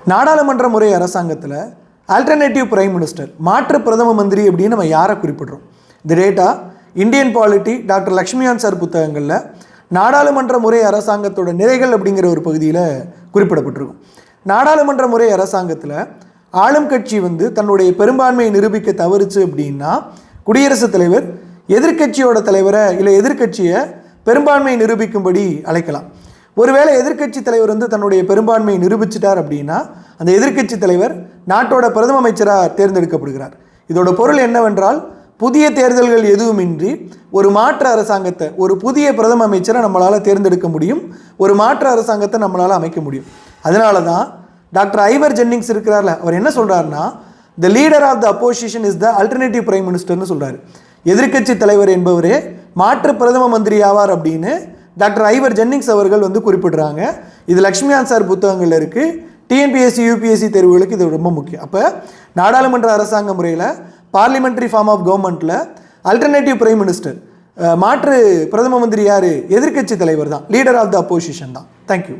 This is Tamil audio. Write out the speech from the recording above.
நாடாளுமன்ற முறை அரசாங்கத்தில் ஆல்டர்னேட்டிவ் பிரைம் மினிஸ்டர், மாற்று பிரதம மந்திரி அப்படின்னு நம்ம யாரை குறிப்பிடுறோம்? இந்த data Indian polity doctor Laxmikanth sir புத்தகங்களில் நாடாளுமன்ற முறை அரசாங்கத்தோட நிறைகள் அப்படிங்கிற ஒரு பகுதியில் குறிப்பிடப்பட்டிருக்கும். நாடாளுமன்ற முறை அரசாங்கத்தில் ஆளும் கட்சி தன்னுடைய பெரும்பான்மையை நிரூபிக்க தவறுச்சு அப்படின்னா குடியரசுத் தலைவர் எதிர்க்கட்சியோட தலைவரை இல்லை எதிர்க்கட்சியை பெரும்பான்மையை நிரூபிக்கும்படி அழைக்கலாம். ஒருவேளை எதிர்க்கட்சி தலைவர் தன்னுடைய பெரும்பான்மையை நிரூபிச்சிட்டார் அப்படின்னா அந்த எதிர்க்கட்சி தலைவர் நாட்டோட பிரதம அமைச்சராக தேர்ந்தெடுக்கப்படுகிறார். இதோட பொருள் என்னவென்றால், புதிய தேர்தல்கள் எதுவுமின்றி ஒரு மாற்று அரசாங்கத்தை, ஒரு புதிய பிரதம அமைச்சரை நம்மளால் தேர்ந்தெடுக்க முடியும், ஒரு மாற்று அரசாங்கத்தை நம்மளால் அமைக்க முடியும். அதனால தான் டாக்டர் ஐவர் ஜென்னிங்ஸ் இருக்கிறார்ல, அவர் என்ன சொல்கிறாருன்னா, the leader of the opposition is the alternative prime மினிஸ்டர்னு சொல்கிறார். எதிர்க்கட்சி தலைவர் என்பவரே மாற்று பிரதம மந்திரி ஆவார் அப்படின்னு டாக்டர் ஐவர் ஜென்னிங்ஸ் அவர்கள் குறிப்பிடுறாங்க. இது லக்ஷ்மிகாந்த் சார் புத்தகங்கள் இருக்குது. டிஎன்பிஎஸ்சி யூபிஎஸ்சி தேர்வுகளுக்கு இது ரொம்ப முக்கியம். அப்போ நாடாளுமன்ற அரசாங்க முறையில் பார்லிமெண்ட்ரி ஃபார்ம் ஆஃப் கவர்மெண்ட்டில் அல்டர்னேட்டிவ் பிரைம் மினிஸ்டர், மாற்று பிரதம மந்திரி யார்? எதிர்க்கட்சி தலைவர் தான், லீடர் ஆஃப் த அப்போசிஷன் தான். தேங்க்யூ.